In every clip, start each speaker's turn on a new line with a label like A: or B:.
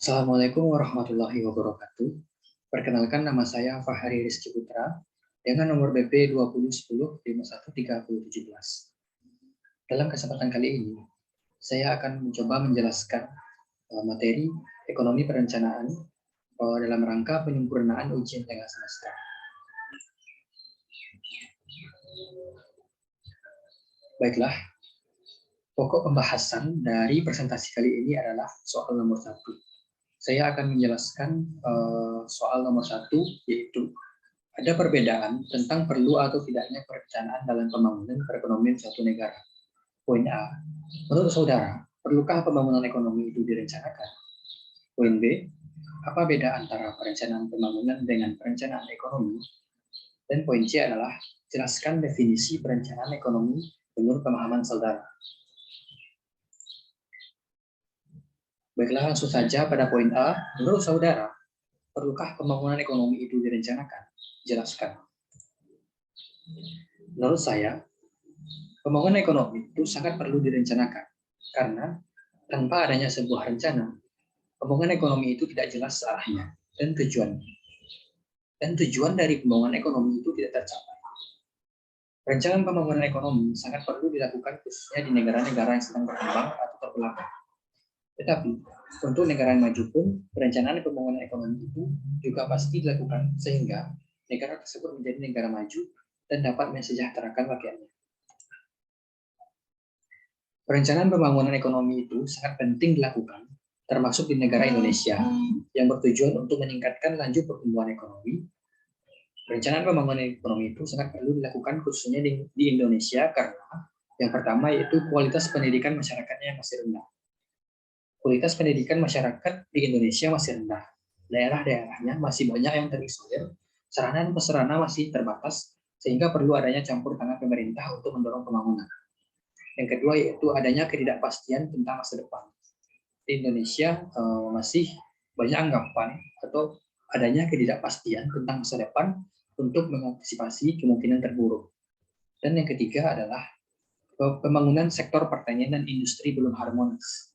A: Assalamualaikum warahmatullahi wabarakatuh. Perkenalkan, nama saya Fahri Rizky Putra dengan nomor BP 2010-513017. Dalam kesempatan kali ini, saya akan mencoba menjelaskan materi ekonomi perencanaan dalam rangka penyempurnaan ujian tengah semester. Baiklah, pokok pembahasan dari presentasi kali ini adalah soal nomor 1. Saya akan menjelaskan soal nomor 1, yaitu ada perbedaan tentang perlu atau tidaknya perencanaan dalam pembangunan perekonomian suatu negara. Poin A, menurut saudara, perlukah pembangunan ekonomi itu direncanakan? Poin B, apa beda antara perencanaan pembangunan dengan perencanaan ekonomi? Dan poin C adalah, jelaskan definisi perencanaan ekonomi menurut pemahaman saudara. Baiklah, langsung saja pada poin A. Menurut saudara, perlukah pembangunan ekonomi itu direncanakan? Jelaskan. Menurut saya, pembangunan ekonomi itu sangat perlu direncanakan, karena tanpa adanya sebuah rencana, pembangunan ekonomi itu tidak jelas arahnya dan tujuannya. Dan tujuan dari pembangunan ekonomi itu tidak tercapai. Perencanaan pembangunan ekonomi sangat perlu dilakukan khususnya di negara-negara yang sedang berkembang atau terbelakang. Tetapi, untuk negara yang maju pun, perencanaan pembangunan ekonomi itu juga pasti dilakukan sehingga negara tersebut menjadi negara maju dan dapat mensejahterakan rakyatnya. Perencanaan pembangunan ekonomi itu sangat penting dilakukan, termasuk di negara Indonesia, yang bertujuan untuk meningkatkan laju pertumbuhan ekonomi. Perencanaan pembangunan ekonomi itu sangat perlu dilakukan khususnya di Indonesia karena yang pertama yaitu kualitas pendidikan masyarakatnya yang masih rendah. Kualitas pendidikan masyarakat di Indonesia masih rendah. Daerah-daerahnya masih banyak yang terisolir, sarana dan prasarana masih terbatas, sehingga perlu adanya campur tangan pemerintah untuk mendorong pembangunan. Yang kedua yaitu adanya ketidakpastian tentang masa depan. Di Indonesia masih banyak anggapan atau adanya ketidakpastian tentang masa depan untuk mengantisipasi kemungkinan terburuk. Dan yang ketiga adalah pembangunan sektor pertanian dan industri belum harmonis.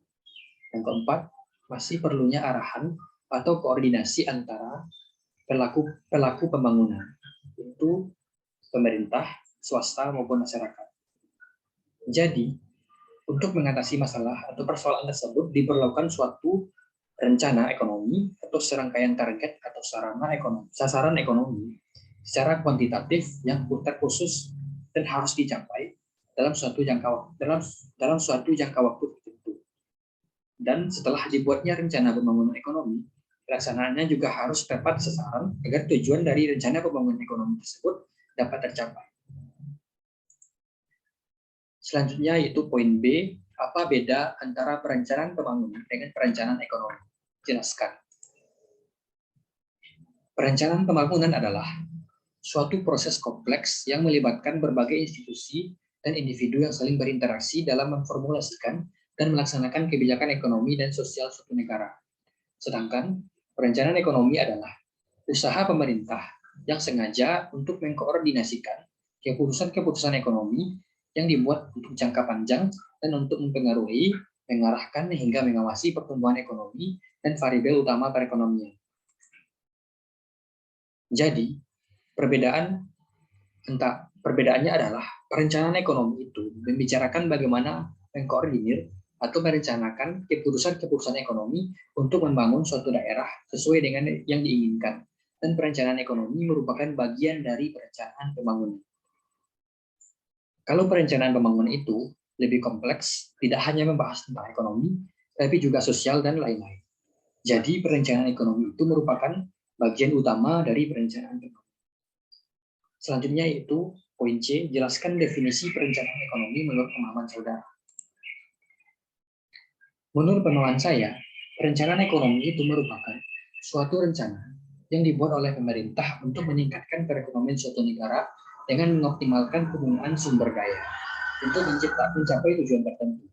A: Yang keempat, masih perlunya arahan atau koordinasi antara pelaku pembangunan, yaitu pemerintah, swasta maupun masyarakat. Jadi, untuk mengatasi masalah atau persoalan tersebut diperlukan suatu rencana ekonomi atau serangkaian target atau sasaran ekonomi secara kuantitatif yang terkhusus dan harus dicapai dalam suatu jangka waktu tertentu. Dan setelah dibuatnya rencana pembangunan ekonomi, pelaksanaannya juga harus tepat sasaran agar tujuan dari rencana pembangunan ekonomi tersebut dapat tercapai. Selanjutnya yaitu poin B, apa beda antara perencanaan pembangunan dengan perencanaan ekonomi? Jelaskan. Perencanaan pembangunan adalah suatu proses kompleks yang melibatkan berbagai institusi dan individu yang saling berinteraksi dalam memformulasikan dan melaksanakan kebijakan ekonomi dan sosial suatu negara. Sedangkan perencanaan ekonomi adalah usaha pemerintah yang sengaja untuk mengkoordinasikan keputusan-keputusan ekonomi yang dibuat untuk jangka panjang dan untuk mempengaruhi, mengarahkan hingga mengawasi pertumbuhan ekonomi dan variabel utama perekonomian. Jadi, perbedaannya adalah perencanaan ekonomi itu membicarakan bagaimana mengkoordinir atau merencanakan keputusan-keputusan ekonomi untuk membangun suatu daerah sesuai dengan yang diinginkan. Dan perencanaan ekonomi merupakan bagian dari perencanaan pembangunan. Kalau perencanaan pembangunan itu lebih kompleks, tidak hanya membahas tentang ekonomi, tapi juga sosial dan lain-lain. Jadi perencanaan ekonomi itu merupakan bagian utama dari perencanaan ekonomi. Selanjutnya yaitu poin C, jelaskan definisi perencanaan ekonomi menurut pemahaman saudara. Menurut pemahaman saya, perencanaan ekonomi itu merupakan suatu rencana yang dibuat oleh pemerintah untuk meningkatkan perekonomian suatu negara dengan mengoptimalkan penggunaan sumber daya untuk mencapai tujuan tertentu,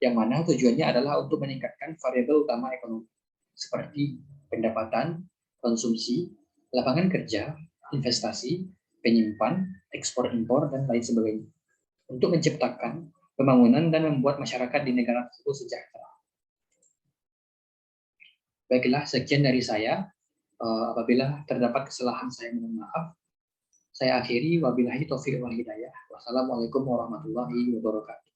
A: yang mana tujuannya adalah untuk meningkatkan variabel utama ekonomi, seperti pendapatan, konsumsi, lapangan kerja, investasi, penyimpan, ekspor-impor, dan lain sebagainya, untuk menciptakan pembangunan dan membuat masyarakat di negara tersebut sejahtera. Baiklah, sekian dari saya. Apabila terdapat kesalahan, saya mohon maaf. Saya akhiri, wabillahi taufiq wal hidayah. Wassalamualaikum warahmatullahi wabarakatuh.